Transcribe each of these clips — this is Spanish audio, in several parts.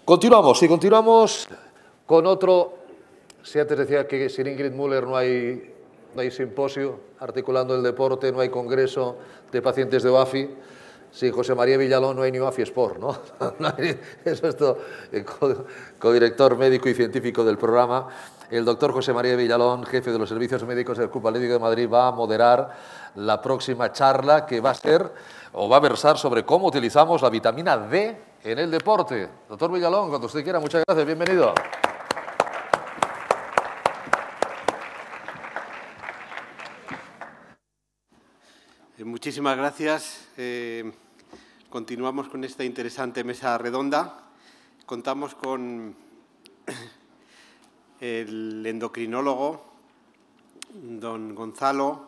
Continuamos, y continuamos con otro. Si antes decía que sin Ingrid Müller no hay simposio articulando el deporte, no hay congreso de pacientes de OAFI, sin José María Villalón no hay ni OAFI Sport, ¿no? Eso es todo. El codirector médico y científico del programa, el doctor José María Villalón, jefe de los servicios médicos del Club Atlético de Madrid, va a moderar la próxima charla que va a ser o va a versar sobre cómo utilizamos la vitamina D en el deporte. Doctor Villalón, cuando usted quiera, muchas gracias, bienvenido. Muchísimas gracias. Continuamos con esta interesante mesa redonda. Contamos con el endocrinólogo, don Gonzalo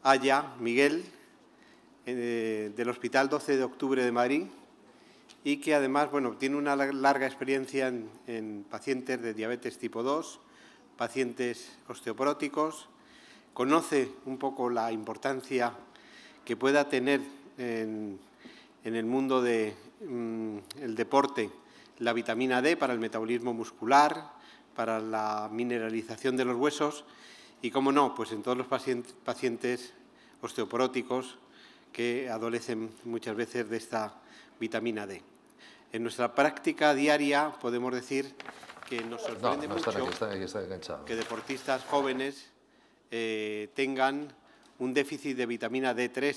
Aya Miguel, del Hospital 12 de Octubre de Madrid, y que además tiene una larga experiencia en pacientes de diabetes tipo 2, pacientes osteoporóticos. Conoce un poco la importancia que pueda tener en el mundo del deporte la vitamina D para el metabolismo muscular, para la mineralización de los huesos y, cómo no, pues en todos los pacientes osteoporóticos que adolecen muchas veces de esta vitamina D. En nuestra práctica diaria podemos decir que nos sorprende mucho que deportistas jóvenes tengan un déficit de vitamina D3.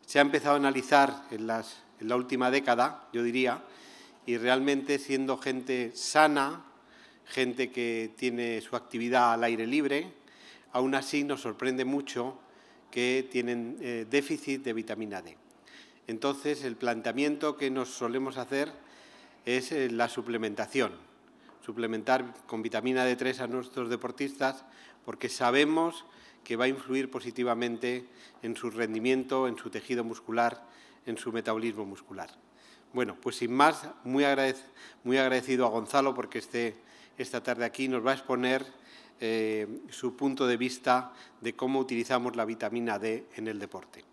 Se ha empezado a analizar en la última década, yo diría, y realmente siendo gente sana, gente que tiene su actividad al aire libre, aún así nos sorprende mucho que tienen déficit de vitamina D. Entonces, el planteamiento que nos solemos hacer es la suplementación, suplementar con vitamina D3 a nuestros deportistas, porque sabemos que va a influir positivamente en su rendimiento, en su tejido muscular, en su metabolismo muscular. Bueno, pues sin más, muy agradecido a Gonzalo porque esta tarde aquí nos va a exponer su punto de vista de cómo utilizamos la vitamina D en el deporte.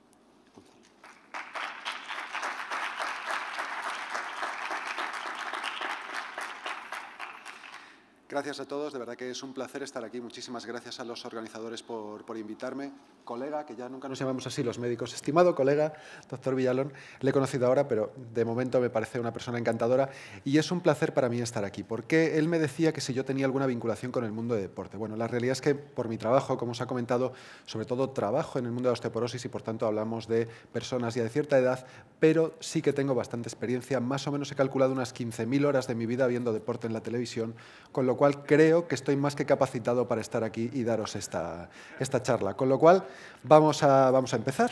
Gracias a todos, de verdad que es un placer estar aquí. Muchísimas gracias a los organizadores por invitarme. Colega, que ya nunca nos llamamos así los médicos, estimado colega, doctor Villalón, le he conocido ahora, pero de momento me parece una persona encantadora y es un placer para mí estar aquí, porque él me decía que si yo tenía alguna vinculación con el mundo del deporte. Bueno, la realidad es que por mi trabajo, como os ha comentado, sobre todo trabajo en el mundo de la osteoporosis y por tanto hablamos de personas ya de cierta edad, pero sí que tengo bastante experiencia, más o menos he calculado unas 15.000 horas de mi vida viendo deporte en la televisión, con lo cual creo que estoy más que capacitado para estar aquí y daros esta charla. Con lo cual, vamos a empezar.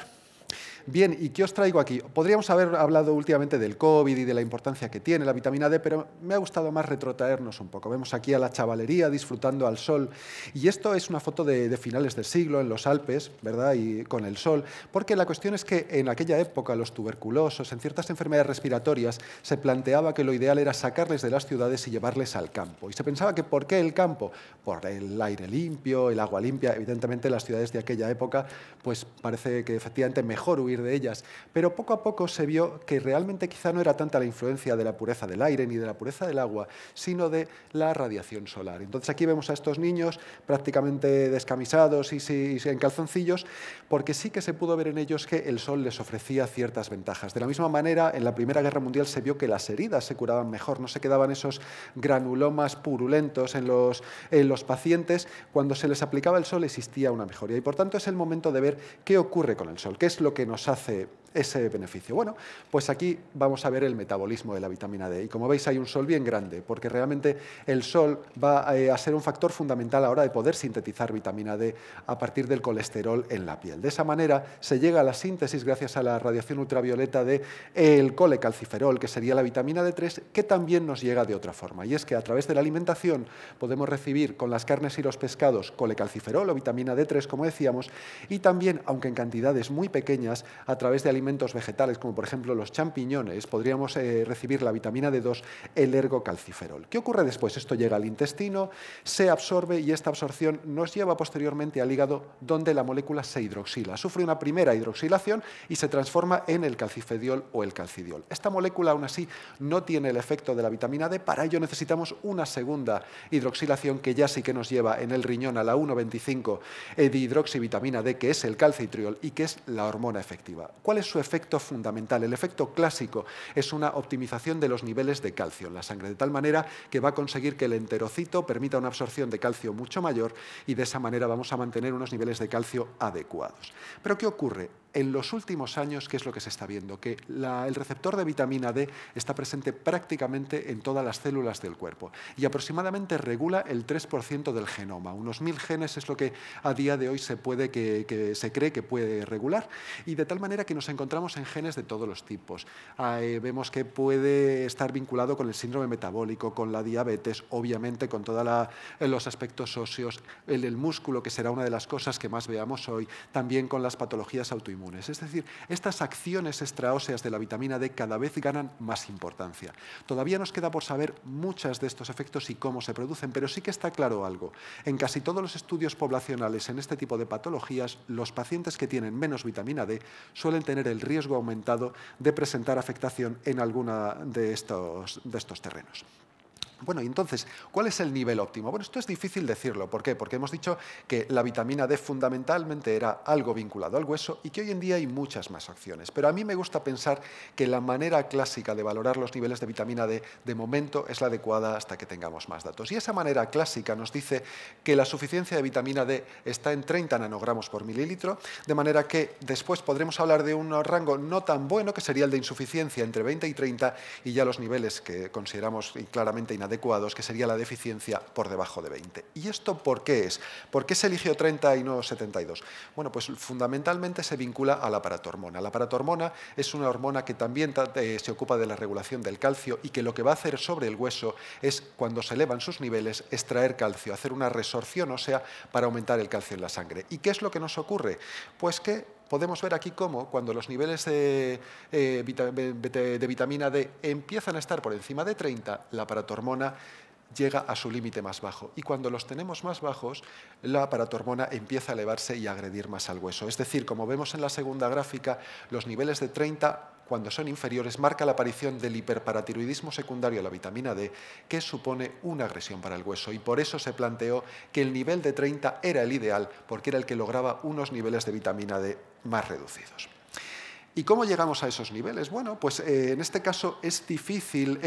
Bien, ¿y qué os traigo aquí? Podríamos haber hablado últimamente del COVID y de la importancia que tiene la vitamina D, pero me ha gustado más retrotraernos un poco. Vemos aquí a la chavalería disfrutando al sol. Y esto es una foto de finales del siglo, en los Alpes, ¿verdad? Y con el sol. Porque la cuestión es que en aquella época los tuberculosos, en ciertas enfermedades respiratorias, se planteaba que lo ideal era sacarles de las ciudades y llevarles al campo. Y se pensaba que ¿por qué el campo? Por el aire limpio, el agua limpia. Evidentemente, las ciudades de aquella época, pues parece que efectivamente mejor huir de ellas, pero poco a poco se vio que realmente quizá no era tanta la influencia de la pureza del aire ni de la pureza del agua, sino de la radiación solar. Entonces aquí vemos a estos niños prácticamente descamisados y en calzoncillos, porque sí que se pudo ver en ellos que el sol les ofrecía ciertas ventajas. De la misma manera, en la Primera Guerra Mundial se vio que las heridas se curaban mejor, no se quedaban esos granulomas purulentos en los pacientes. Cuando se les aplicaba el sol existía una mejoría y por tanto es el momento de ver qué ocurre con el sol, qué es lo que nos hace ese beneficio. Bueno, pues aquí vamos a ver el metabolismo de la vitamina D y como veis hay un sol bien grande porque realmente el sol va a ser un factor fundamental a la hora de poder sintetizar vitamina D a partir del colesterol en la piel. De esa manera se llega a la síntesis gracias a la radiación ultravioleta del colecalciferol, que sería la vitamina D3, que también nos llega de otra forma y es que a través de la alimentación podemos recibir con las carnes y los pescados colecalciferol o vitamina D3, como decíamos, y también, aunque en cantidades muy pequeñas, a través de alimentos alimentos vegetales, como por ejemplo los champiñones, podríamos recibir la vitamina D2, el ergocalciferol. ¿Qué ocurre después? Esto llega al intestino, se absorbe y esta absorción nos lleva posteriormente al hígado, donde la molécula se hidroxila. Sufre una primera hidroxilación y se transforma en el calcifediol o el calcidiol. Esta molécula, aún así, no tiene el efecto de la vitamina D. Para ello necesitamos una segunda hidroxilación que ya sí que nos lleva en el riñón a la 1,25 de hidroxivitamina D, que es el calcitriol y que es la hormona efectiva. ¿Cuál es su efecto fundamental? El efecto clásico es una optimización de los niveles de calcio en la sangre, de tal manera que va a conseguir que el enterocito permita una absorción de calcio mucho mayor y de esa manera vamos a mantener unos niveles de calcio adecuados. Pero ¿qué ocurre? En los últimos años, ¿qué es lo que se está viendo? Que el receptor de vitamina D está presente prácticamente en todas las células del cuerpo y aproximadamente regula el 3% del genoma. Unos 1000 genes es lo que a día de hoy se cree que puede regular, y de tal manera que nos encontramos en genes de todos los tipos. Vemos que puede estar vinculado con el síndrome metabólico, con la diabetes, obviamente con todos los aspectos óseos, el músculo, que será una de las cosas que más veamos hoy, también con las patologías autoinmunes. Es decir, estas acciones extraóseas de la vitamina D cada vez ganan más importancia. Todavía nos queda por saber muchos de estos efectos y cómo se producen, pero sí que está claro algo. En casi todos los estudios poblacionales en este tipo de patologías, los pacientes que tienen menos vitamina D suelen tener el riesgo aumentado de presentar afectación en alguna de estos terrenos. Bueno, y entonces, ¿cuál es el nivel óptimo? Bueno, esto es difícil decirlo. ¿Por qué? Porque hemos dicho que la vitamina D fundamentalmente era algo vinculado al hueso y que hoy en día hay muchas más opciones. Pero a mí me gusta pensar que la manera clásica de valorar los niveles de vitamina D de momento es la adecuada hasta que tengamos más datos. Y esa manera clásica nos dice que la suficiencia de vitamina D está en 30 nanogramos por mililitro, de manera que después podremos hablar de un rango no tan bueno, que sería el de insuficiencia entre 20 y 30, y ya los niveles que consideramos claramente inadecuados, que sería la deficiencia por debajo de 20. ¿Y esto por qué es? ¿Por qué se eligió 30 y no 72? Bueno, pues fundamentalmente se vincula a la aparatormona. La aparatormona es una hormona que también se ocupa de la regulación del calcio y que lo que va a hacer sobre el hueso es, cuando se elevan sus niveles, extraer calcio, hacer una resorción ósea para aumentar el calcio en la sangre. ¿Y qué es lo que nos ocurre? Pues que podemos ver aquí cómo, cuando los niveles de vitamina D empiezan a estar por encima de 30, la aparatormona llega a su límite más bajo. Y cuando los tenemos más bajos, la aparatormona empieza a elevarse y a agredir más al hueso. Es decir, como vemos en la segunda gráfica, los niveles de 30, cuando son inferiores, marca la aparición del hiperparatiroidismo secundario a la vitamina D, que supone una agresión para el hueso. Y por eso se planteó que el nivel de 30 era el ideal, porque era el que lograba unos niveles de vitamina D más reducidos. ¿Y cómo llegamos a esos niveles? Bueno, pues en este caso es difícil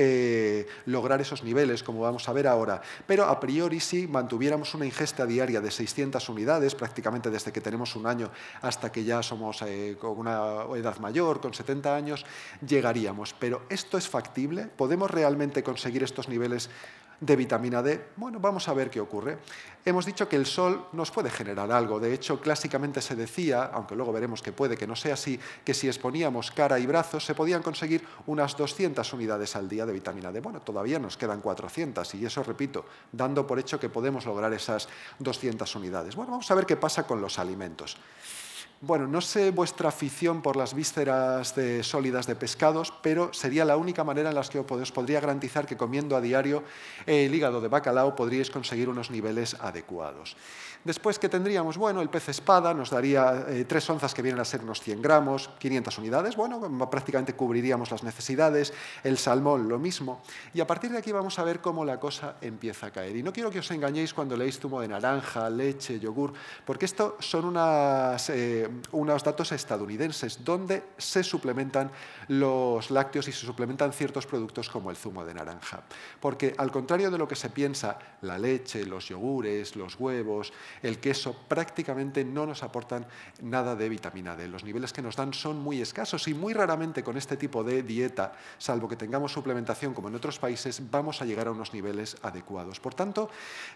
lograr esos niveles, como vamos a ver ahora, pero a priori si mantuviéramos una ingesta diaria de 600 unidades, prácticamente desde que tenemos un año hasta que ya somos con una edad mayor, con 70 años, llegaríamos. Pero ¿esto es factible? ¿Podemos realmente conseguir estos niveles de vitamina D? Bueno, vamos a ver qué ocurre. Hemos dicho que el sol nos puede generar algo. De hecho, clásicamente se decía, aunque luego veremos que puede que no sea así, que si exponíamos cara y brazos se podían conseguir unas 200 unidades al día de vitamina D. Bueno, todavía nos quedan 400 y eso, repito, dando por hecho que podemos lograr esas 200 unidades. Bueno, vamos a ver qué pasa con los alimentos. Bueno, no sé vuestra afición por las vísceras sólidas de pescados, pero sería la única manera en la que os podría garantizar que comiendo a diario el hígado de bacalao podríais conseguir unos niveles adecuados. Después, ¿qué tendríamos? Bueno, el pez espada nos daría 3 onzas, que vienen a ser unos 100 gramos, 500 unidades. Bueno, prácticamente cubriríamos las necesidades. El salmón, lo mismo. Y a partir de aquí vamos a ver cómo la cosa empieza a caer. Y no quiero que os engañéis cuando leéis zumo de naranja, leche, yogur, porque esto son unos datos estadounidenses donde se suplementan los lácteos y se suplementan ciertos productos como el zumo de naranja. Porque al contrario de lo que se piensa, la leche, los yogures, los huevos, el queso prácticamente no nos aportan nada de vitamina D. Los niveles que nos dan son muy escasos y muy raramente con este tipo de dieta, salvo que tengamos suplementación como en otros países, vamos a llegar a unos niveles adecuados. Por tanto,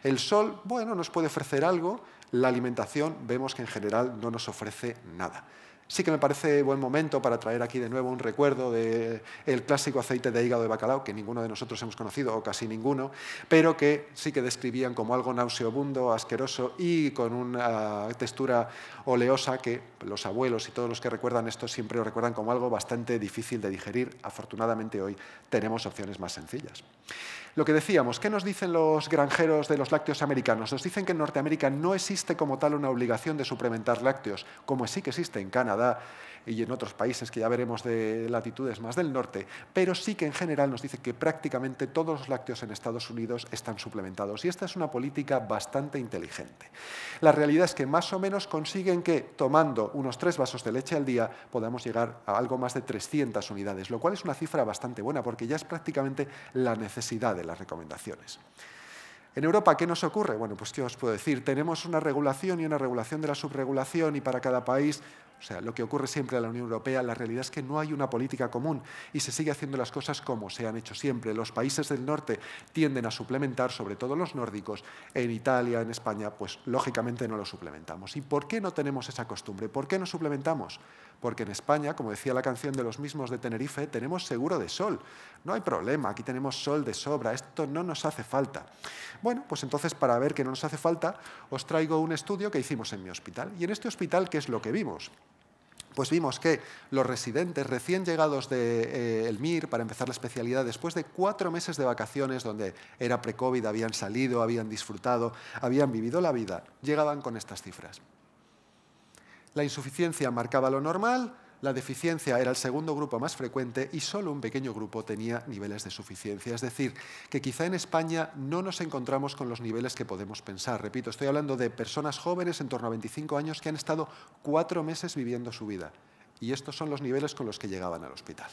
el sol, bueno, nos puede ofrecer algo. La alimentación vemos que en general no nos ofrece nada. Sí que me parece buen momento para traer aquí de nuevo un recuerdo del clásico aceite de hígado de bacalao, que ninguno de nosotros hemos conocido, o casi ninguno, pero que sí que describían como algo nauseabundo, asqueroso y con una textura oleosa que los abuelos y todos los que recuerdan esto siempre lo recuerdan como algo bastante difícil de digerir. Afortunadamente hoy tenemos opciones más sencillas. Lo que decíamos, ¿qué nos dicen los granjeros de los lácteos americanos? Nos dicen que en Norteamérica no existe como tal una obligación de suplementar lácteos, como sí que existe en Canadá y en otros países que ya veremos de latitudes más del norte, pero sí que en general nos dice que prácticamente todos los lácteos en Estados Unidos están suplementados y esta es una política bastante inteligente. La realidad es que más o menos consiguen que tomando unos 3 vasos de leche al día podamos llegar a algo más de 300 unidades, lo cual es una cifra bastante buena porque ya es prácticamente la necesidad de las recomendaciones. En Europa, ¿qué nos ocurre? Bueno, pues ¿qué os puedo decir? Tenemos una regulación y una regulación de la subregulación y para cada país, o sea, lo que ocurre siempre en la Unión Europea, la realidad es que no hay una política común y se sigue haciendo las cosas como se han hecho siempre. Los países del norte tienden a suplementar, sobre todo los nórdicos. En Italia, en España, pues lógicamente no lo suplementamos. ¿Y por qué no tenemos esa costumbre? ¿Por qué no suplementamos? Porque en España, como decía la canción de los mismos de Tenerife, tenemos seguro de sol. No hay problema, aquí tenemos sol de sobra, esto no nos hace falta. Bueno, pues entonces para ver que no nos hace falta, os traigo un estudio que hicimos en mi hospital. Y en este hospital, ¿qué es lo que vimos? Pues vimos que los residentes recién llegados del MIR para empezar la especialidad, después de 4 meses de vacaciones donde era pre-COVID, habían salido, habían disfrutado, habían vivido la vida, llegaban con estas cifras. La insuficiencia marcaba lo normal, la deficiencia era el segundo grupo más frecuente y solo un pequeño grupo tenía niveles de suficiencia. Es decir, que quizá en España no nos encontramos con los niveles que podemos pensar. Repito, estoy hablando de personas jóvenes en torno a 25 años que han estado 4 meses viviendo su vida. Y estos son los niveles con los que llegaban al hospital.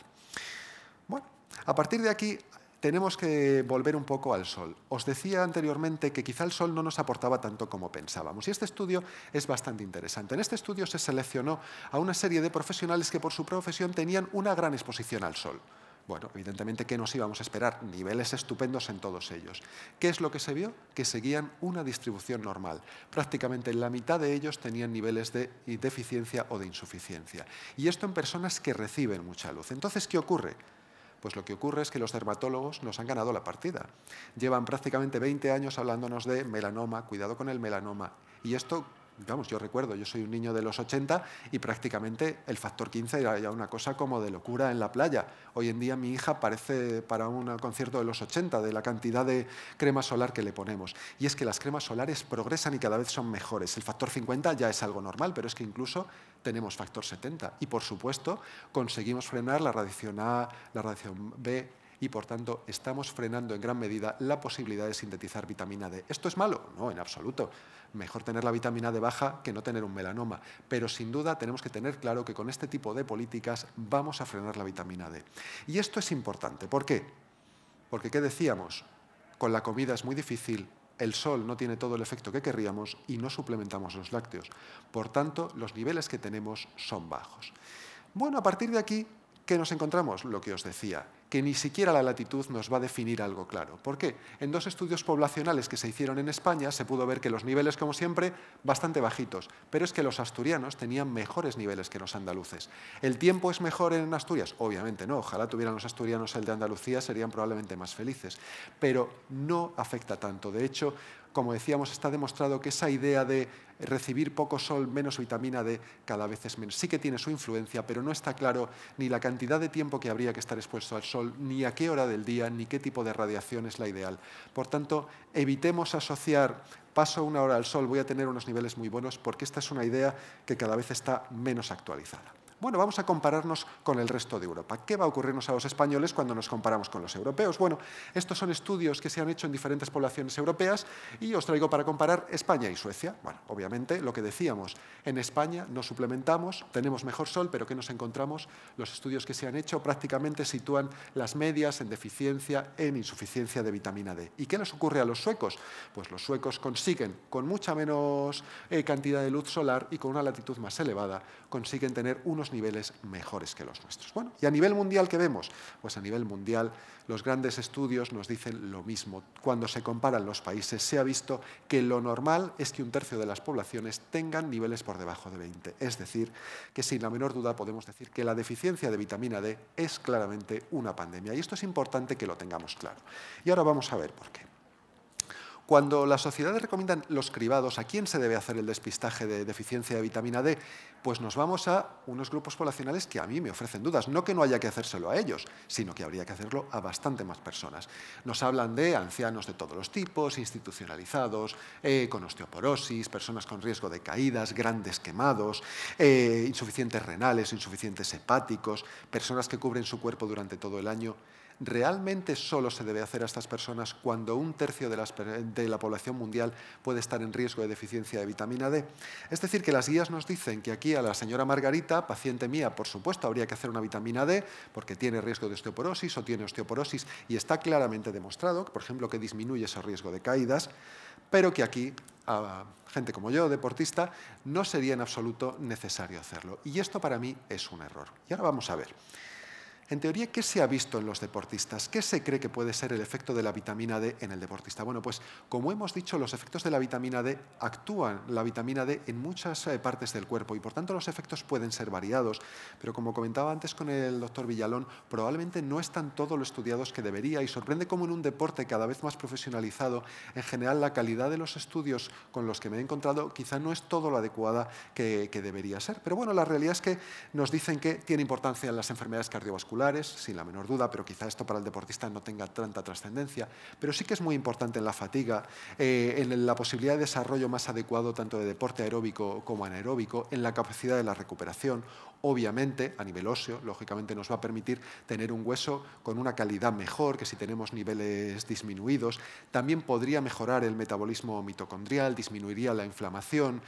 Bueno, a partir de aquí tenemos que volver un poco al sol. Os decía anteriormente que quizá el sol no nos aportaba tanto como pensábamos. Y este estudio es bastante interesante. En este estudio se seleccionó a una serie de profesionales que por su profesión tenían una gran exposición al sol. Bueno, evidentemente, ¿qué nos íbamos a esperar? Niveles estupendos en todos ellos. ¿Qué es lo que se vio? Que seguían una distribución normal. Prácticamente la mitad de ellos tenían niveles de deficiencia o de insuficiencia. Y esto en personas que reciben mucha luz. Entonces, ¿qué ocurre? Pues lo que ocurre es que los dermatólogos nos han ganado la partida. Llevan prácticamente 20 años hablándonos de melanoma, cuidado con el melanoma. Y esto, vamos, yo recuerdo, yo soy un niño de los 80 y prácticamente el factor 15 era ya una cosa como de locura en la playa. Hoy en día mi hija parece para un concierto de los 80, de la cantidad de crema solar que le ponemos. Y es que las cremas solares progresan y cada vez son mejores. El factor 50 ya es algo normal, pero es que incluso tenemos factor 70. Y, por supuesto, conseguimos frenar la radiación A, la radiación B, y, por tanto, estamos frenando en gran medida la posibilidad de sintetizar vitamina D. ¿Esto es malo? No, en absoluto. Mejor tener la vitamina D baja que no tener un melanoma. Pero, sin duda, tenemos que tener claro que con este tipo de políticas vamos a frenar la vitamina D. Y esto es importante. ¿Por qué? Porque, ¿qué decíamos? Con la comida es muy difícil, el sol no tiene todo el efecto que querríamos y no suplementamos los lácteos. Por tanto, los niveles que tenemos son bajos. Bueno, a partir de aquí, ¿qué nos encontramos? Lo que os decía, que ni siquiera la latitud nos va a definir algo claro. ¿Por qué? En 2 estudios poblacionales que se hicieron en España se pudo ver que los niveles, como siempre, bastante bajitos, pero es que los asturianos tenían mejores niveles que los andaluces. ¿El tiempo es mejor en Asturias? Obviamente no, ojalá tuvieran los asturianos el de Andalucía, serían probablemente más felices, pero no afecta tanto. De hecho, como decíamos, está demostrado que esa idea de recibir poco sol, menos vitamina D, cada vez es menos. Sí que tiene su influencia, pero no está claro ni la cantidad de tiempo que habría que estar expuesto al sol, ni a qué hora del día, ni qué tipo de radiación es la ideal. Por tanto, evitemos asociar paso 1 hora al sol, voy a tener unos niveles muy buenos, porque esta es una idea que cada vez está menos actualizada. Bueno, vamos a compararnos con el resto de Europa. ¿Qué va a ocurrirnos a los españoles cuando nos comparamos con los europeos? Bueno, estos son estudios que se han hecho en diferentes poblaciones europeas y os traigo para comparar España y Suecia. Bueno, obviamente, lo que decíamos, en España nos suplementamos, tenemos mejor sol, pero ¿qué nos encontramos? Los estudios que se han hecho prácticamente sitúan las medias en deficiencia, en insuficiencia de vitamina D. ¿Y qué les ocurre a los suecos? Pues los suecos consiguen, con mucha menos cantidad de luz solar y con una latitud más elevada, consiguen tener unos tenemos niveles mejores que los nuestros. Bueno, ¿y a nivel mundial qué vemos? Pues a nivel mundial los grandes estudios nos dicen lo mismo. Cuando se comparan los países se ha visto que lo normal es que un tercio de las poblaciones tengan niveles por debajo de 20. Es decir, que sin la menor duda podemos decir que la deficiencia de vitamina D es claramente una pandemia. Y esto es importante que lo tengamos claro. Y ahora vamos a ver por qué. Cuando las sociedades recomiendan los cribados, ¿a quién se debe hacer el despistaje de deficiencia de vitamina D? Pues nos vamos a unos grupos poblacionales que a mí me ofrecen dudas. No que no haya que hacérselo a ellos, sino que habría que hacerlo a bastante más personas. Nos hablan de ancianos de todos los tipos, institucionalizados, con osteoporosis, personas con riesgo de caídas, grandes quemados, insuficientes renales, insuficientes hepáticos, personas que cubren su cuerpo durante todo el año. ¿Realmente solo se debe hacer a estas personas cuando un tercio de la población mundial puede estar en riesgo de deficiencia de vitamina D? Es decir, que las guías nos dicen que aquí a la señora Margarita, paciente mía, por supuesto, habría que hacer una vitamina D porque tiene riesgo de osteoporosis o tiene osteoporosis y está claramente demostrado, por ejemplo, que disminuye ese riesgo de caídas, pero que aquí a gente como yo, deportista, no sería en absoluto necesario hacerlo. Y esto para mí es un error. Y ahora vamos a ver. En teoría, ¿qué se ha visto en los deportistas? ¿Qué se cree que puede ser el efecto de la vitamina D en el deportista? Bueno, pues como hemos dicho, los efectos de la vitamina D actúan la vitamina D en muchas partes del cuerpo y por tanto los efectos pueden ser variados, pero como comentaba antes con el doctor Villalón, probablemente no están todo lo estudiados que debería y sorprende cómo en un deporte cada vez más profesionalizado, en general la calidad de los estudios con los que me he encontrado quizá no es todo lo adecuada que debería ser. Pero bueno, la realidad es que nos dicen que tiene importancia en las enfermedades cardiovasculares, sin la menor duda, pero quizá esto para el deportista no tenga tanta trascendencia, pero sí que es muy importante en la fatiga, en la posibilidad de desarrollo más adecuado tanto de deporte aeróbico como anaeróbico, en la capacidad de la recuperación. Obviamente, a nivel óseo, lógicamente nos va a permitir tener un hueso con una calidad mejor que si tenemos niveles disminuidos. También podría mejorar el metabolismo mitocondrial, disminuiría la inflamación,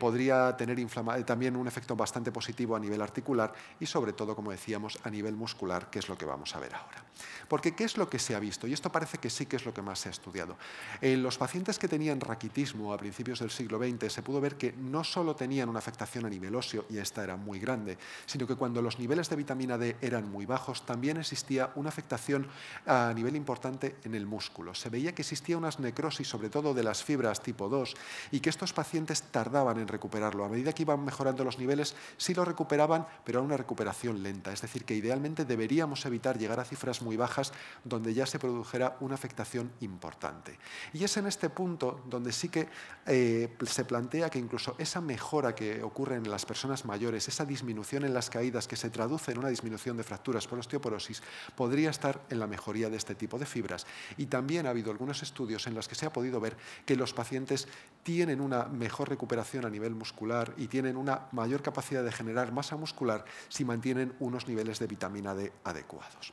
podría tener también un efecto bastante positivo a nivel articular y sobre todo, como decíamos, a nivel muscular, que es lo que vamos a ver ahora. Porque ¿qué es lo que se ha visto? Y esto parece que sí que es lo que más se ha estudiado. En los pacientes que tenían raquitismo a principios del siglo XX se pudo ver que no solo tenían una afectación a nivel óseo, y esta era muy grande, sino que cuando los niveles de vitamina D eran muy bajos, también existía una afectación a nivel importante en el músculo. Se veía que existía unas necrosis, sobre todo de las fibras tipo 2, y que estos pacientes tardaban en recuperarlo. A medida que iban mejorando los niveles, sí lo recuperaban, pero a una recuperación lenta. Es decir, que idealmente deberíamos evitar llegar a cifras muy bajas donde ya se produjera una afectación importante. Y es en este punto donde sí que se plantea que incluso esa mejora que ocurre en las personas mayores, esa disminución en las caídas que se traduce en una disminución de fracturas por osteoporosis, podría estar en la mejoría de este tipo de fibras. Y también ha habido algunos estudios en los que se ha podido ver que los pacientes tienen una mejor recuperación a nivel muscular y tienen una mayor capacidad de generar masa muscular si mantienen unos niveles de vitamina D adecuados.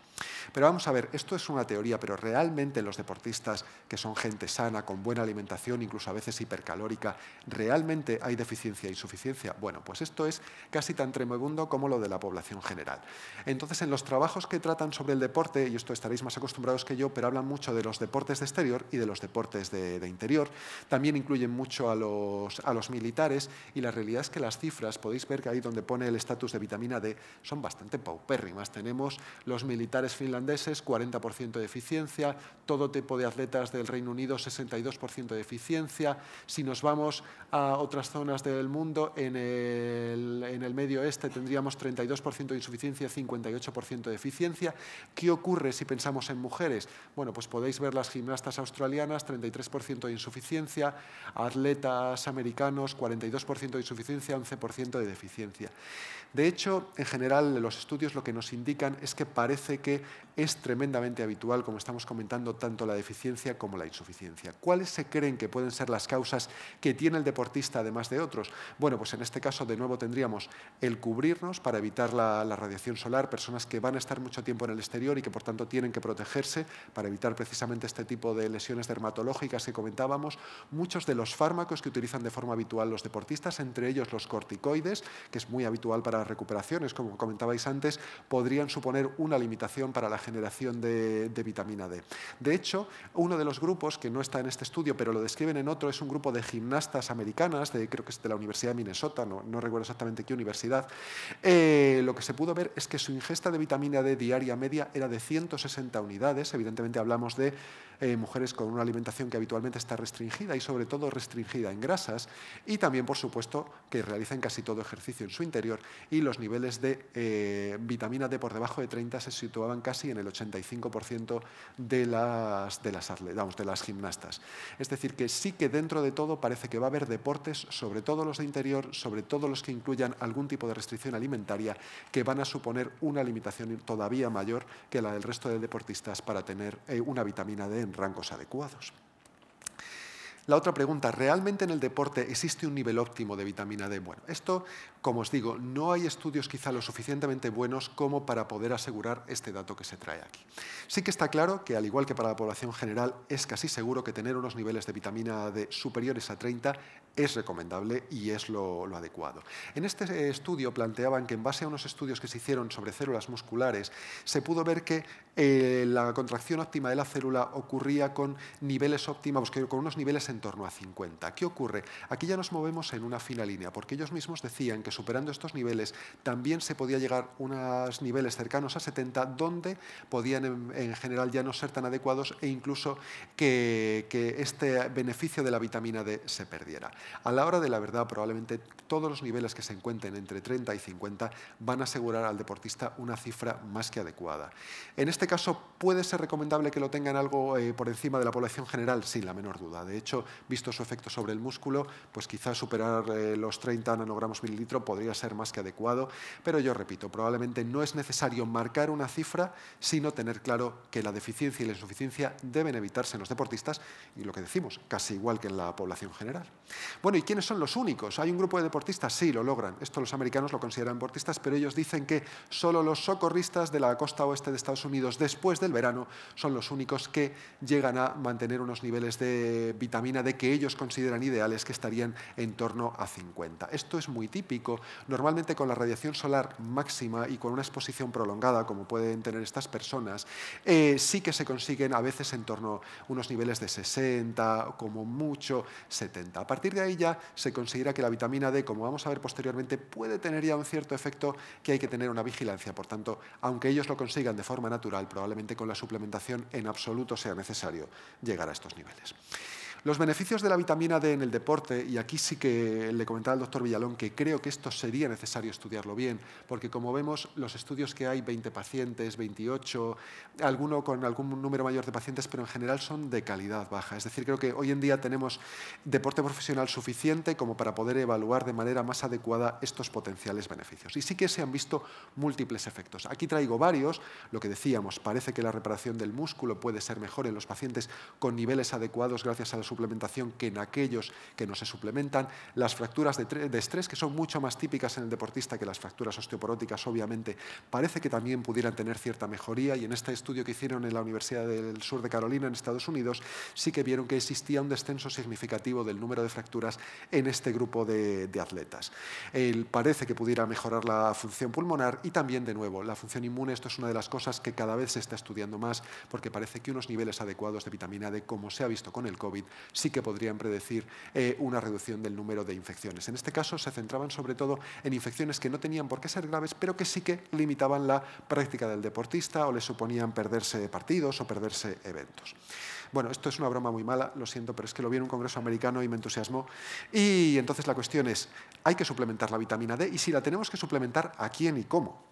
Pero vamos a ver, esto es una teoría, pero realmente los deportistas, que son gente sana, con buena alimentación, incluso a veces hipercalórica, ¿realmente hay deficiencia e insuficiencia? Bueno, pues esto es casi tan tremebundo como lo de la población general. Entonces, en los trabajos que tratan sobre el deporte, y esto estaréis más acostumbrados que yo, pero hablan mucho de los deportes de exterior y de los deportes de interior, también incluyen mucho a los militares, y la realidad es que las cifras, podéis ver que ahí donde pone el estatus de vitamina D, son bastante paupérrimas. Tenemos los militares finlandeses, 40% de eficiencia, todo tipo de atletas del Reino Unido, 62% de eficiencia. Si nos vamos a otras zonas del mundo, en el Medio Oeste tendríamos 32% de insuficiencia, 58% de eficiencia. ¿Qué ocurre si pensamos en mujeres? Bueno, pues podéis ver las gimnastas australianas, 33% de insuficiencia, atletas americanos, 42% de insuficiencia, 11% de deficiencia. De hecho, en general, los estudios lo que nos indican es que parece que es tremendamente habitual, como estamos comentando, tanto la deficiencia como la insuficiencia. ¿Cuáles se creen que pueden ser las causas que tiene el deportista, además de otros? Bueno, pues en este caso, de nuevo, tendríamos el cubrirnos para evitar la radiación solar, personas que van a estar mucho tiempo en el exterior y que, por tanto, tienen que protegerse para evitar precisamente este tipo de lesiones dermatológicas que comentábamos. Muchos de los fármacos que utilizan de forma habitual los deportistas, entre ellos los corticoides, que es muy habitual para recuperaciones, como comentabais antes, podrían podrían suponer una limitación para la generación de vitamina D. De hecho, uno de los grupos, que no está en este estudio, pero lo describen en otro, es un grupo de gimnastas americanas, creo que es de la Universidad de Minnesota, no recuerdo exactamente qué universidad. Lo que se pudo ver es que su ingesta de vitamina D diaria media era de 160 unidades. Evidentemente hablamos de mujeres con una alimentación que habitualmente está restringida y sobre todo restringida en grasas, y también, por supuesto, que realicen casi todo ejercicio en su interior, y los niveles de vitamina D por debajo de 30 se situaban casi en el 85% de las gimnastas. Es decir, que sí que dentro de todo parece que va a haber deportes, sobre todo los de interior, sobre todo los que incluyan algún tipo de restricción alimentaria, que van a suponer una limitación todavía mayor que la del resto de deportistas para tener una vitamina D en rangos adecuados. La otra pregunta, ¿realmente en el deporte existe un nivel óptimo de vitamina D? Bueno, esto, como os digo, no hay estudios quizá lo suficientemente buenos como para poder asegurar este dato que se trae aquí. Sí que está claro que, al igual que para la población general, es casi seguro que tener unos niveles de vitamina D superiores a 30 es recomendable y es lo adecuado. En este estudio planteaban que, en base a unos estudios que se hicieron sobre células musculares, se pudo ver que la contracción óptima de la célula ocurría con niveles óptimos, con unos niveles en torno a 50. ¿Qué ocurre? Aquí ya nos movemos en una fina línea, porque ellos mismos decían que superando estos niveles también se podía llegar a unos niveles cercanos a 70, donde podían en general ya no ser tan adecuados e incluso que este beneficio de la vitamina D se perdiera. A la hora de la verdad, probablemente todos los niveles que se encuentren entre 30 y 50 van a asegurar al deportista una cifra más que adecuada. En este caso, ¿puede ser recomendable que lo tengan algo por encima de la población general? Sin la menor duda. De hecho, visto su efecto sobre el músculo, pues quizás superar los 30 nanogramos mililitro podría ser más que adecuado, pero yo repito, probablemente no es necesario marcar una cifra, sino tener claro que la deficiencia y la insuficiencia deben evitarse en los deportistas, y lo que decimos, casi igual que en la población general. Bueno, ¿y quiénes son los únicos? ¿Hay un grupo de deportistas? Sí, lo logran. Esto los americanos lo consideran deportistas, pero ellos dicen que solo los socorristas de la costa oeste de Estados Unidos, después del verano, son los únicos que llegan a mantener unos niveles de vitamina D que ellos consideran ideales, que estarían en torno a 50. Esto es muy típico. Normalmente, con la radiación solar máxima y con una exposición prolongada, como pueden tener estas personas, sí que se consiguen a veces en torno a unos niveles de 60, como mucho 70. A partir de ahí ya se considera que la vitamina D, como vamos a ver posteriormente, puede tener ya un cierto efecto que hay que tener una vigilancia. Por tanto, aunque ellos lo consigan de forma natural, probablemente con la suplementación en absoluto sea necesario llegar a estos niveles. Los beneficios de la vitamina D en el deporte, y aquí sí que le comentaba al doctor Villalón que creo que esto sería necesario estudiarlo bien, porque como vemos, los estudios que hay, 20 pacientes, 28, alguno con algún número mayor de pacientes, pero en general son de calidad baja. Es decir, creo que hoy en día tenemos deporte profesional suficiente como para poder evaluar de manera más adecuada estos potenciales beneficios. Y sí que se han visto múltiples efectos. Aquí traigo varios. Lo que decíamos, parece que la reparación del músculo puede ser mejor en los pacientes con niveles adecuados gracias a la suplementación que en aquellos que no se suplementan. Las fracturas de estrés, que son mucho más típicas en el deportista que las fracturas osteoporóticas, obviamente, parece que también pudieran tener cierta mejoría, y en este estudio que hicieron en la Universidad del Sur de Carolina, en Estados Unidos, sí que vieron que existía un descenso significativo del número de fracturas en este grupo de atletas. Parece que pudiera mejorar la función pulmonar y también, de nuevo, la función inmune. Esto es una de las cosas que cada vez se está estudiando más, porque parece que unos niveles adecuados de vitamina D, como se ha visto con el COVID, sí que podrían predecir una reducción del número de infecciones. En este caso se centraban sobre todo en infecciones que no tenían por qué ser graves, pero que sí que limitaban la práctica del deportista o le suponían perderse partidos o perderse eventos. Bueno, esto es una broma muy mala, lo siento, pero es que lo vi en un congreso americano y me entusiasmó. Y entonces la cuestión es, ¿hay que suplementar la vitamina D? Y si la tenemos que suplementar, ¿a quién y cómo?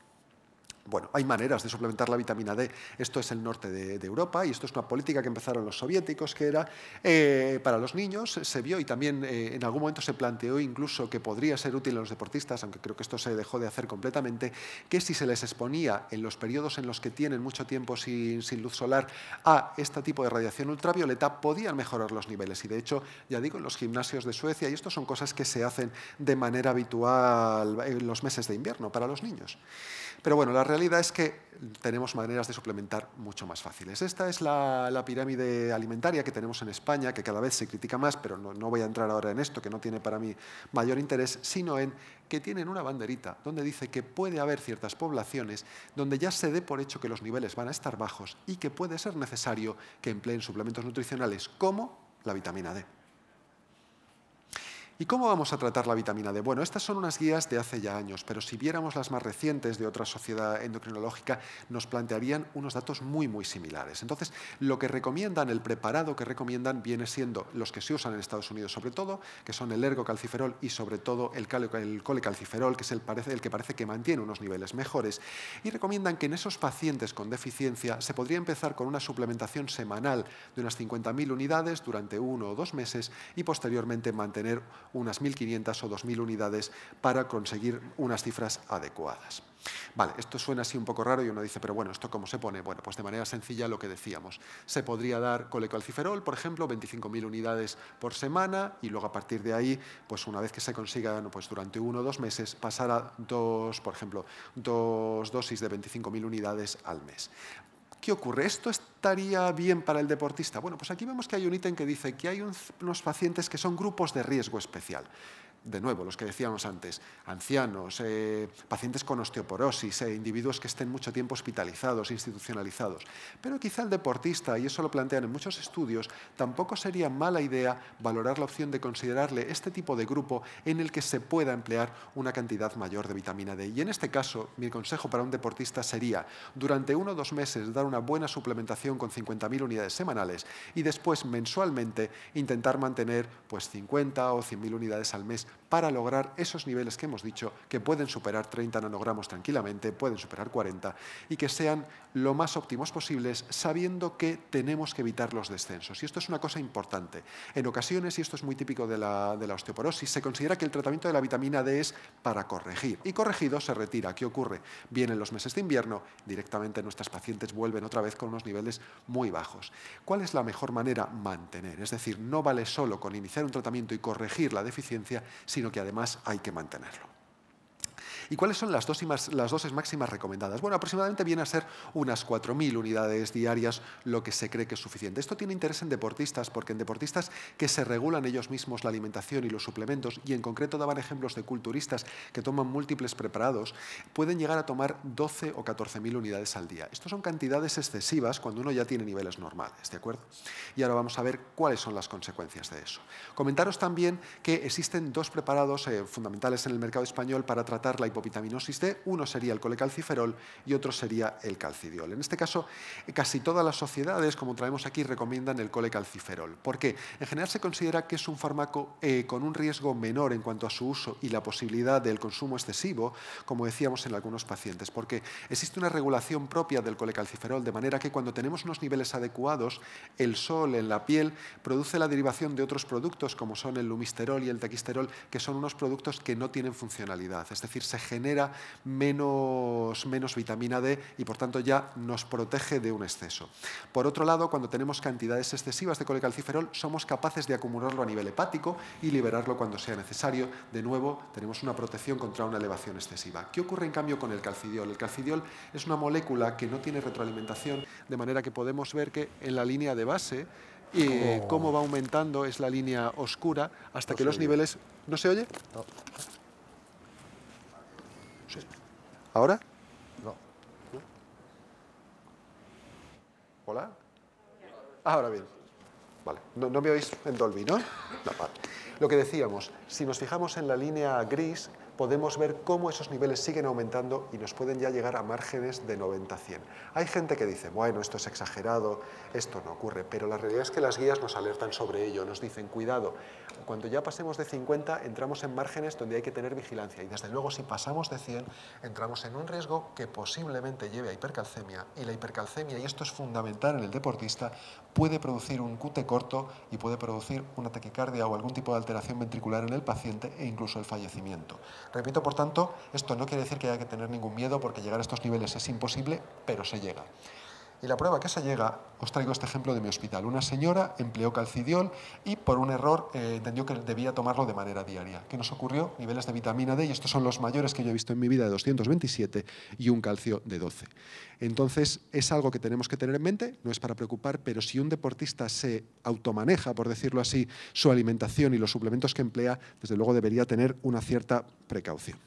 Bueno, hay maneras de suplementar la vitamina D. Esto es el norte de Europa, y esto es una política que empezaron los soviéticos, que era para los niños. Se vio, y también en algún momento se planteó incluso que podría ser útil a los deportistas, aunque creo que esto se dejó de hacer completamente, que si se les exponía en los periodos en los que tienen mucho tiempo sin luz solar a este tipo de radiación ultravioleta, podían mejorar los niveles. Y de hecho, ya digo, en los gimnasios de Suecia, y esto son cosas que se hacen de manera habitual en los meses de invierno para los niños. Pero bueno, la realidad realidad es que tenemos maneras de suplementar mucho más fáciles. Esta es la pirámide alimentaria que tenemos en España, que cada vez se critica más, pero no voy a entrar ahora en esto, que no tiene para mí mayor interés, sino en que tienen una banderita donde dice que puede haber ciertas poblaciones donde ya se dé por hecho que los niveles van a estar bajos y que puede ser necesario que empleen suplementos nutricionales como la vitamina D. ¿Y cómo vamos a tratar la vitamina D? Bueno, estas son unas guías de hace ya años, pero si viéramos las más recientes de otra sociedad endocrinológica, nos plantearían unos datos muy, muy similares. Entonces, lo que recomiendan, el preparado que recomiendan, viene siendo los que se usan en Estados Unidos sobre todo, que son el ergocalciferol y sobre todo el colecalciferol, que es el que parece que mantiene unos niveles mejores, y recomiendan que en esos pacientes con deficiencia se podría empezar con una suplementación semanal de unas 50.000 unidades durante 1 o 2 meses y posteriormente mantener unas 1.500 o 2.000 unidades para conseguir unas cifras adecuadas. Vale, esto suena así un poco raro y uno dice, pero bueno, ¿esto cómo se pone? Bueno, pues de manera sencilla lo que decíamos. Se podría dar colecalciferol, por ejemplo, 25.000 unidades por semana y luego a partir de ahí, pues una vez que se consigan, pues durante 1 o 2 meses, pasar a por ejemplo, 2 dosis de 25.000 unidades al mes. ¿Qué ocurre? ¿Esto estaría bien para el deportista? Bueno, pues aquí vemos que hay un ítem que dice que hay unos pacientes que son grupos de riesgo especial. De nuevo, los que decíamos antes, ancianos, pacientes con osteoporosis, individuos que estén mucho tiempo hospitalizados, institucionalizados. Pero quizá el deportista, y eso lo plantean en muchos estudios, tampoco sería mala idea valorar la opción de considerarle este tipo de grupo en el que se pueda emplear una cantidad mayor de vitamina D. Y en este caso, mi consejo para un deportista sería, durante 1 o 2 meses, dar una buena suplementación con 50.000 unidades semanales y después, mensualmente, intentar mantener pues, 50 o 100.000 unidades al mes para lograr esos niveles que hemos dicho que pueden superar 30 nanogramos tranquilamente, pueden superar 40 y que sean lo más óptimos posibles sabiendo que tenemos que evitar los descensos. Y esto es una cosa importante. En ocasiones, y esto es muy típico de la osteoporosis, se considera que el tratamiento de la vitamina D es para corregir y corregido se retira. ¿Qué ocurre? Vienen los meses de invierno, directamente nuestras pacientes vuelven otra vez con unos niveles muy bajos. ¿Cuál es la mejor manera? Mantener. Es decir, no vale solo con iniciar un tratamiento y corregir la deficiencia, sino que además hay que mantenerlo. ¿Y cuáles son las dosis máximas recomendadas? Bueno, aproximadamente viene a ser unas 4.000 unidades diarias lo que se cree que es suficiente. Esto tiene interés en deportistas, porque en deportistas que se regulan ellos mismos la alimentación y los suplementos, y en concreto daban ejemplos de culturistas que toman múltiples preparados, pueden llegar a tomar 12 o 14.000 unidades al día. Estos son cantidades excesivas cuando uno ya tiene niveles normales, ¿de acuerdo? Y ahora vamos a ver cuáles son las consecuencias de eso. Comentaros también que existen 2 preparados fundamentales en el mercado español para tratar la hipovitaminosis D. Uno sería el colecalciferol y otro sería el calcidiol. En este caso, casi todas las sociedades, como traemos aquí, recomiendan el colecalciferol. ¿Por qué? En general se considera que es un fármaco con un riesgo menor en cuanto a su uso y la posibilidad del consumo excesivo, como decíamos en algunos pacientes, porque existe una regulación propia del colecalciferol, de manera que cuando tenemos unos niveles adecuados, el sol en la piel produce la derivación de otros productos, como son el lumisterol y el tequisterol, que son unos productos que no tienen funcionalidad, es decir, se genera menos vitamina D y por tanto ya nos protege de un exceso. Por otro lado, cuando tenemos cantidades excesivas de colecalciferol, somos capaces de acumularlo a nivel hepático y liberarlo cuando sea necesario. De nuevo, tenemos una protección contra una elevación excesiva. ¿Qué ocurre en cambio con el calcidiol? El calcidiol es una molécula que no tiene retroalimentación, de manera que podemos ver que en la línea de base cómo va aumentando es la línea oscura hasta que los niveles... ¿No se oye? No. Sí. ¿Ahora? No. ¿Hola? Ahora bien. Vale. No me oís en Dolby, ¿no? No, vale. Lo que decíamos, si nos fijamos en la línea gris, podemos ver cómo esos niveles siguen aumentando y nos pueden ya llegar a márgenes de 90-100. Hay gente que dice, bueno, esto es exagerado, esto no ocurre, pero la realidad es que las guías nos alertan sobre ello, nos dicen, cuidado, cuando ya pasemos de 50 entramos en márgenes donde hay que tener vigilancia y desde luego si pasamos de 100 entramos en un riesgo que posiblemente lleve a hipercalcemia y la hipercalcemia, y esto es fundamental en el deportista, puede producir un QT corto y puede producir una taquicardia o algún tipo de alteración ventricular en el paciente e incluso el fallecimiento. Repito, por tanto, esto no quiere decir que haya que tener ningún miedo porque llegar a estos niveles es imposible, pero se llega. Y la prueba que se llega, os traigo este ejemplo de mi hospital. Una señora empleó calcidiol y por un error entendió que debía tomarlo de manera diaria. ¿Qué nos ocurrió? Niveles de vitamina D, y estos son los mayores que yo he visto en mi vida, de 227 y un calcio de 12. Entonces, es algo que tenemos que tener en mente, no es para preocupar, pero si un deportista se automaneja, por decirlo así, su alimentación y los suplementos que emplea, desde luego debería tener una cierta precaución.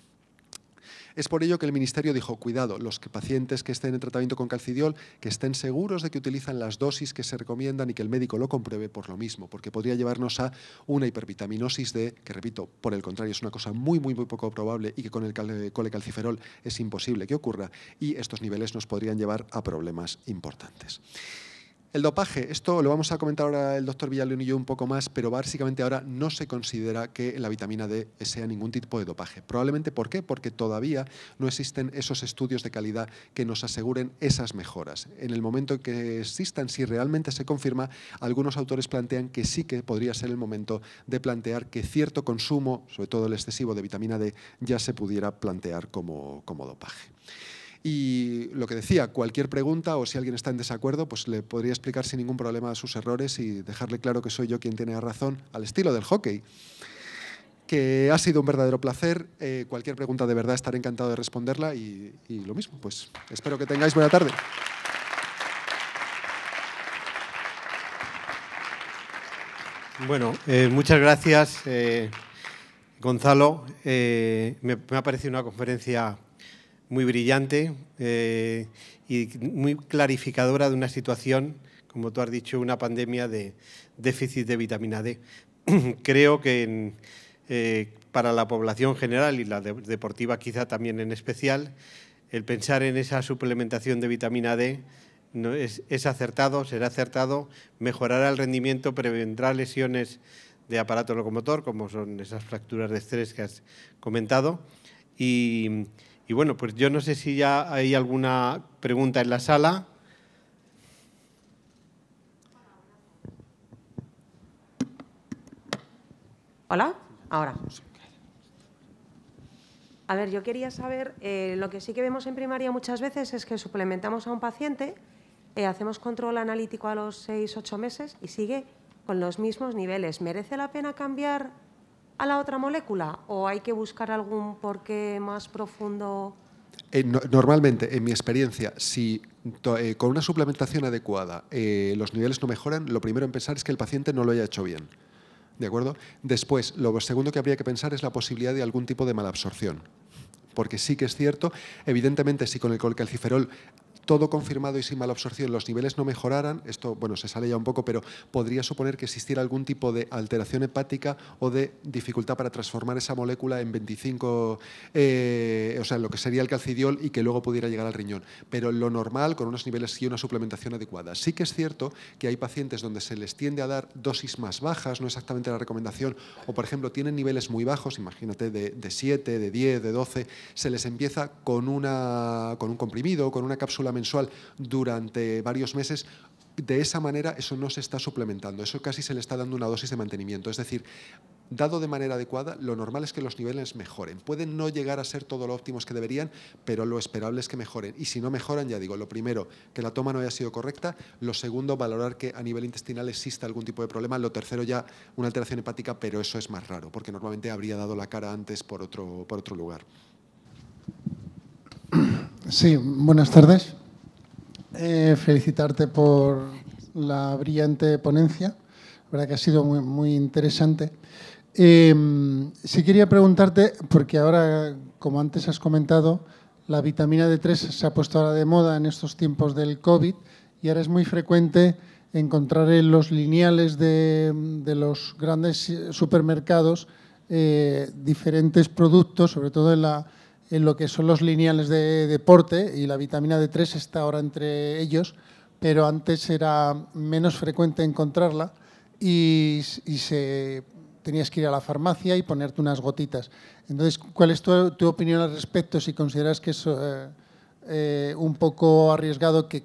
Es por ello que el Ministerio dijo, cuidado, los pacientes que estén en tratamiento con calcidiol, que estén seguros de que utilizan las dosis que se recomiendan y que el médico lo compruebe por lo mismo, porque podría llevarnos a una hipervitaminosis D, que repito, por el contrario, es una cosa muy poco probable y que con el colecalciferol es imposible que ocurra, y estos niveles nos podrían llevar a problemas importantes. El dopaje, esto lo vamos a comentar ahora el doctor Villalón y yo un poco más, pero básicamente ahora no se considera que la vitamina D sea ningún tipo de dopaje. Probablemente, ¿por qué? Porque todavía no existen esos estudios de calidad que nos aseguren esas mejoras. En el momento en que existan, si realmente se confirma, algunos autores plantean que sí que podría ser el momento de plantear que cierto consumo, sobre todo el excesivo de vitamina D, ya se pudiera plantear como dopaje. Y lo que decía, cualquier pregunta o si alguien está en desacuerdo, pues le podría explicar sin ningún problema sus errores y dejarle claro que soy yo quien tiene razón, al estilo del hockey. Que ha sido un verdadero placer. Cualquier pregunta de verdad estaré encantado de responderla y lo mismo, pues espero que tengáis buena tarde. Bueno, muchas gracias, Gonzalo. Me ha parecido una conferencia muy brillante y muy clarificadora de una situación, como tú has dicho, una pandemia de déficit de vitamina D. Creo que para la población general y la deportiva quizá también en especial, el pensar en esa suplementación de vitamina D no es acertado, será acertado, mejorará el rendimiento, prevendrá lesiones de aparato locomotor, como son esas fracturas de estrés que has comentado. Y bueno, pues yo no sé si ya hay alguna pregunta en la sala. ¿Hola? Ahora. A ver, yo quería saber, lo que sí que vemos en primaria muchas veces es que suplementamos a un paciente, hacemos control analítico a los 6-8 meses y sigue con los mismos niveles. ¿Merece la pena cambiar a la otra molécula o hay que buscar algún porqué más profundo? Normalmente, en mi experiencia, si con una suplementación adecuada los niveles no mejoran, lo primero en pensar es que el paciente no lo haya hecho bien. ¿De acuerdo? Después, lo segundo que habría que pensar es la posibilidad de algún tipo de malabsorción. Porque sí que es cierto, evidentemente, si con el colecalciferol todo confirmado y sin malabsorción los niveles no mejoraran, esto bueno, se sale ya un poco, pero podría suponer que existiera algún tipo de alteración hepática o de dificultad para transformar esa molécula en 25, o sea, lo que sería el calcidiol y que luego pudiera llegar al riñón. Pero lo normal, con unos niveles y una suplementación adecuada. Sí que es cierto que hay pacientes donde se les tiende a dar dosis más bajas, no exactamente la recomendación, o por ejemplo tienen niveles muy bajos, imagínate de 7, de 10, de 12, se les empieza con un comprimido, con una cápsula mensual durante varios meses. De esa manera eso no se está suplementando, eso casi se le está dando una dosis de mantenimiento. Es decir, dado de manera adecuada, lo normal es que los niveles mejoren. Pueden no llegar a ser todo lo óptimos que deberían, pero lo esperable es que mejoren. Y si no mejoran, ya digo, lo primero, que la toma no haya sido correcta. Lo segundo, valorar que a nivel intestinal exista algún tipo de problema. Lo tercero, ya una alteración hepática, pero eso es más raro, porque normalmente habría dado la cara antes por otro lugar. Sí, buenas tardes. Felicitarte por la brillante ponencia. La verdad que ha sido muy interesante. Sí quería preguntarte, porque ahora, como antes has comentado, la vitamina D3 se ha puesto ahora de moda en estos tiempos del COVID y ahora es muy frecuente encontrar en los lineales de los grandes supermercados diferentes productos, sobre todo en lo que son los lineales de deporte, y la vitamina D3 está ahora entre ellos, pero antes era menos frecuente encontrarla y tenías que ir a la farmacia y ponerte unas gotitas. Entonces, ¿cuál es tu opinión al respecto? Si consideras que es un poco arriesgado que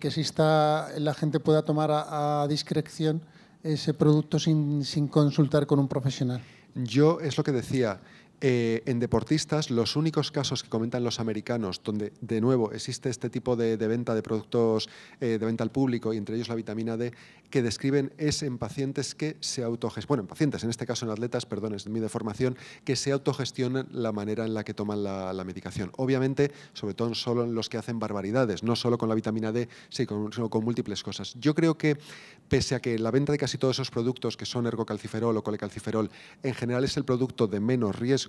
la gente pueda tomar a discreción ese producto sin consultar con un profesional. Yo, es lo que decía, En deportistas, los únicos casos que comentan los americanos donde, de nuevo, existe este tipo de venta de productos de venta al público, y entre ellos la vitamina D, que describen es en pacientes que se autogestionan, bueno, en pacientes, en este caso en atletas, perdón, es mi deformación, que se autogestionan la manera en la que toman la medicación. Obviamente, sobre todo solo en los que hacen barbaridades, no solo con la vitamina D, sino con múltiples cosas. Yo creo que, pese a que la venta de casi todos esos productos que son ergocalciferol o colecalciferol, en general es el producto de menos riesgo,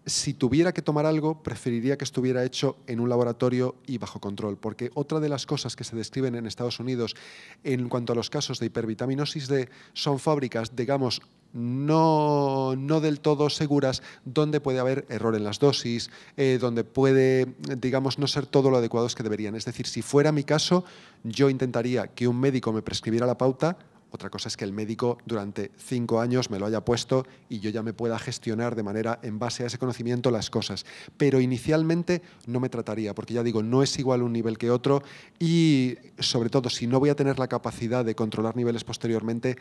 si tuviera que tomar algo, preferiría que estuviera hecho en un laboratorio y bajo control, porque otra de las cosas que se describen en Estados Unidos en cuanto a los casos de hipervitaminosis D son fábricas, digamos, no del todo seguras, donde puede haber error en las dosis, donde puede, digamos, no ser todo lo adecuados que deberían. Es decir, si fuera mi caso, yo intentaría que un médico me prescribiera la pauta. Otra cosa es que el médico durante 5 años me lo haya puesto y yo ya me pueda gestionar de manera, en base a ese conocimiento, las cosas. Pero inicialmente no me trataría, porque ya digo, no es igual un nivel que otro y, sobre todo, si no voy a tener la capacidad de controlar niveles posteriormente,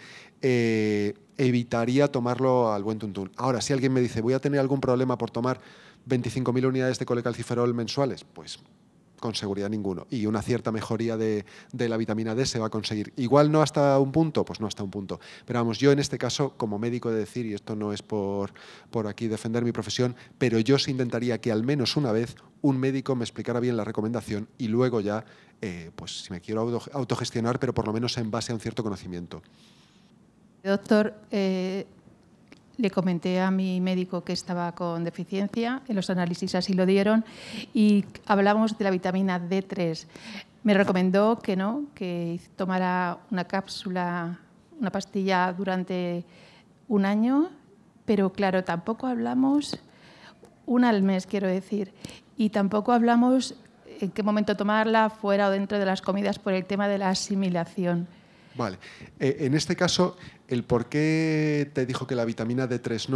evitaría tomarlo al buen tuntún. Ahora, si alguien me dice, voy a tener algún problema por tomar 25.000 unidades de colecalciferol mensuales, pues con seguridad ninguno. Y una cierta mejoría de la vitamina D se va a conseguir. Igual no hasta un punto, pues no hasta un punto. Pero vamos, yo en este caso, como médico, he de decir, y esto no es por aquí defender mi profesión, pero yo sí intentaría que al menos una vez un médico me explicara bien la recomendación y luego ya, pues si me quiero autogestionar, pero por lo menos en base a un cierto conocimiento. Doctor, le comenté a mi médico que estaba con deficiencia, en los análisis así lo dieron, y hablamos de la vitamina D3. Me recomendó que no, que tomara una cápsula, una pastilla durante un año, pero claro, tampoco hablamos, una al mes quiero decir, y tampoco hablamos en qué momento tomarla, fuera o dentro de las comidas, por el tema de la asimilación. Vale. En este caso, el por qué te dijo que la vitamina D3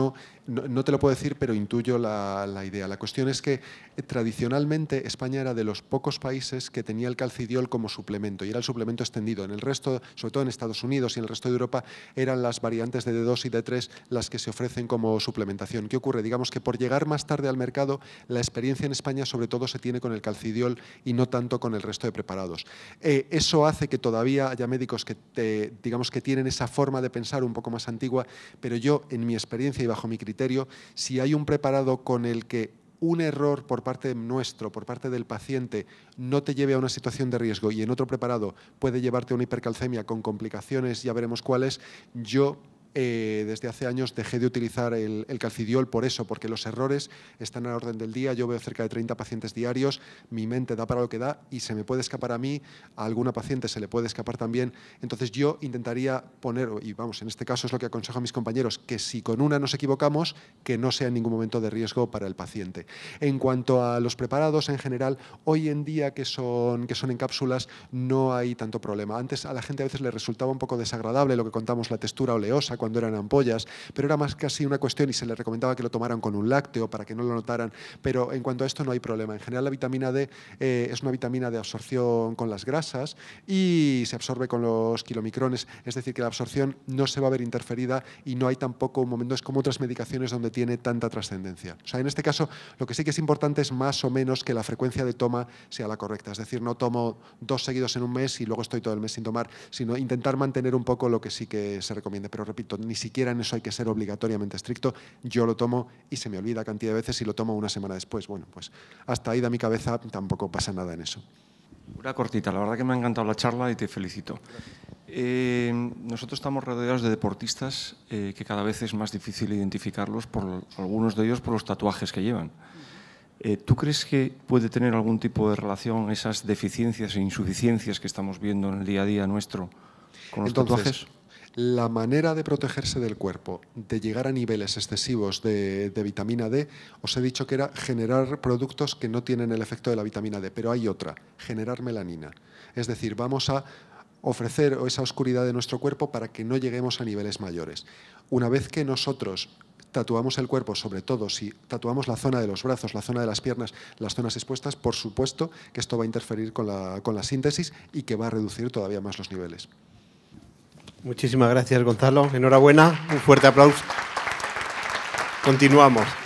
no te lo puedo decir, pero intuyo la idea. La cuestión es que tradicionalmente España era de los pocos países que tenía el calcidiol como suplemento, y era el suplemento extendido. En el resto, sobre todo en Estados Unidos y en el resto de Europa, eran las variantes de D2 y D3 las que se ofrecen como suplementación. ¿Qué ocurre? Digamos que por llegar más tarde al mercado, la experiencia en España sobre todo se tiene con el calcidiol y no tanto con el resto de preparados. Eso hace que todavía haya médicos que digamos que tienen esa forma de pensar un poco más antigua, pero yo, en mi experiencia y bajo mi criterio, si hay un preparado con el que un error por parte nuestro, por parte del paciente, no te lleve a una situación de riesgo y en otro preparado puede llevarte a una hipercalcemia con complicaciones, ya veremos cuáles, yo desde hace años dejé de utilizar el calcidiol por eso, porque los errores están a la orden del día. Yo veo cerca de 30 pacientes diarios, mi mente da para lo que da y se me puede escapar a mí, a alguna paciente se le puede escapar también. Entonces yo intentaría poner, y vamos, en este caso es lo que aconsejo a mis compañeros, que si con una nos equivocamos, que no sea en ningún momento de riesgo para el paciente. En cuanto a los preparados en general, hoy en día que son en cápsulas, no hay tanto problema. Antes a la gente a veces le resultaba un poco desagradable lo que contamos, la textura oleosa, cuando eran ampollas, pero era más casi una cuestión y se les recomendaba que lo tomaran con un lácteo para que no lo notaran, pero en cuanto a esto no hay problema. En general la vitamina D es una vitamina de absorción con las grasas y se absorbe con los kilomicrones, es decir, que la absorción no se va a ver interferida y no hay tampoco un momento, es como otras medicaciones donde tiene tanta trascendencia. O sea, en este caso lo que sí que es importante es más o menos que la frecuencia de toma sea la correcta, es decir, no tomo 2 seguidos en un mes y luego estoy todo el mes sin tomar, sino intentar mantener un poco lo que sí que se recomiende, pero repito, ni siquiera en eso hay que ser obligatoriamente estricto. Yo lo tomo y se me olvida cantidad de veces y lo tomo una semana después. Bueno, pues hasta ahí da mi cabeza, tampoco pasa nada en eso. Una cortita, la verdad que me ha encantado la charla y te felicito. Nosotros estamos rodeados de deportistas que cada vez es más difícil identificarlos, algunos de ellos por los tatuajes que llevan. ¿Tú crees que puede tener algún tipo de relación esas deficiencias e insuficiencias que estamos viendo en el día a día nuestro con los tatuajes? La manera de protegerse del cuerpo, de llegar a niveles excesivos de vitamina D, os he dicho que era generar productos que no tienen el efecto de la vitamina D, pero hay otra, generar melanina. Es decir, vamos a ofrecer esa oscuridad de nuestro cuerpo para que no lleguemos a niveles mayores. Una vez que nosotros tatuamos el cuerpo, sobre todo si tatuamos la zona de los brazos, la zona de las piernas, las zonas expuestas, por supuesto que esto va a interferir con la síntesis y que va a reducir todavía más los niveles. Muchísimas gracias, Gonzalo. Enhorabuena. Un fuerte aplauso. Continuamos.